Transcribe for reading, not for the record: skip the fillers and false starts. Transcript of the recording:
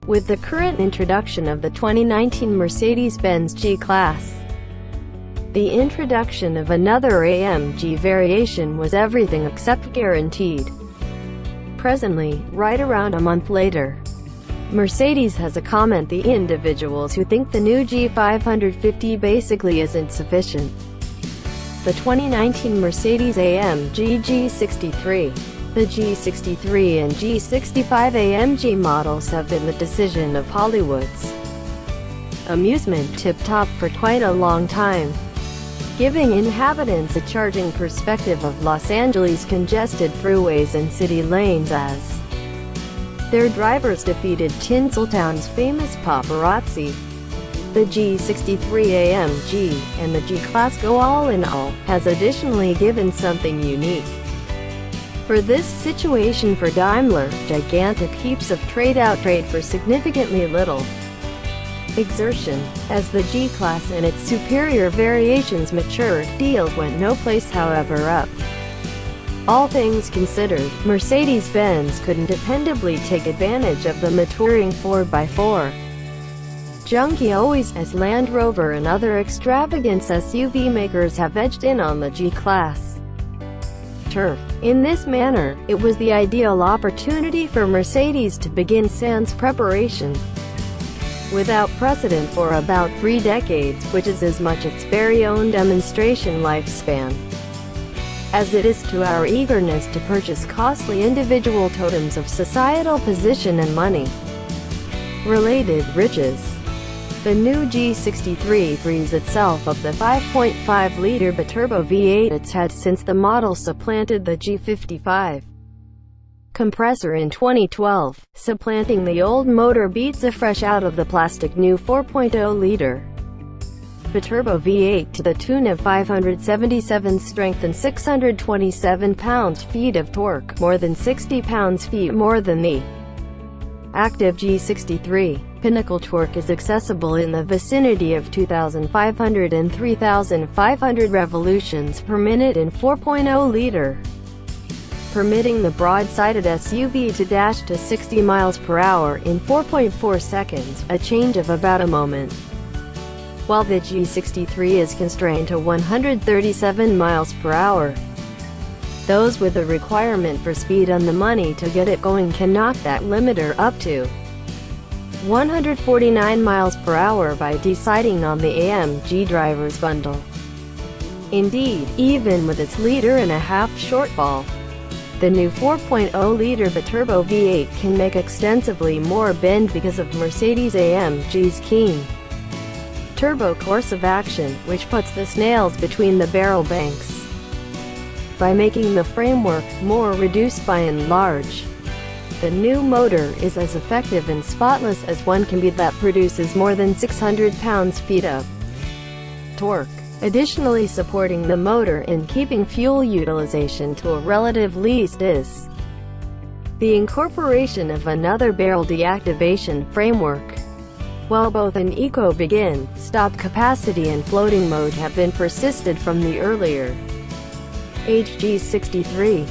with the current introduction of the 2019 Mercedes-Benz G-Class. The introduction of another AMG variation was everything except guaranteed. Presently, right around a month later, Mercedes has a comment: the individuals who think the new G550 basically isn't sufficient. The 2019 Mercedes-AMG G63, the G63 and G65 AMG models have been the decision of Hollywood's amusement tip-top for quite a long time, giving inhabitants a charging perspective of Los Angeles' congested thruways and city lanes as their drivers defeated Tinseltown's famous paparazzi. The G63 AMG and the G-Class go all in all, has additionally given something unique. For this situation for Daimler, gigantic heaps of trade for significantly little exertion. As the G-Class and its superior variations matured, deals went no place however up. All things considered, Mercedes-Benz couldn't dependably take advantage of the maturing 4x4 junkie always, as Land Rover and other extravagant SUV makers have edged in on the G-Class turf. In this manner, it was the ideal opportunity for Mercedes to begin sans preparation without precedent for about 3 decades, which is as much its very own demonstration lifespan as it is to our eagerness to purchase costly individual totems of societal position and money-related riches. The new G63 frees itself of the 5.5-liter biturbo V8 it's had since the model supplanted the G55 compressor in 2012. Supplanting the old motor beats afresh out of the plastic new 4.0-liter biturbo V8 to the tune of 577 strength and 627 pounds-feet of torque, more than 60 pounds-feet more than the active G63. Pinnacle torque is accessible in the vicinity of 2,500 and 3,500 revolutions per minute in 4.0-liter, permitting the broad-sided SUV to dash to 60 miles per hour in 4.4 seconds, a change of about a moment. While the G63 is constrained to 137 miles per hour, those with a requirement for speed on the money to get it going can knock that limiter up to 149 miles per hour by deciding on the AMG driver's bundle. Indeed, even with its liter-and-a-half shortfall, the new 4.0-liter biturbo V8 can make extensively more bend because of Mercedes-AMG's keen turbo course of action, which puts the snails between the barrel banks by making the framework more reduced by and large. The new motor is as effective and spotless as one can be that produces more than 600 pounds-feet of torque, additionally supporting the motor and keeping fuel utilization to a relative least is the incorporation of another barrel deactivation framework. While both an eco begin, stop capacity and floating mode have been persisted from the earlier G63.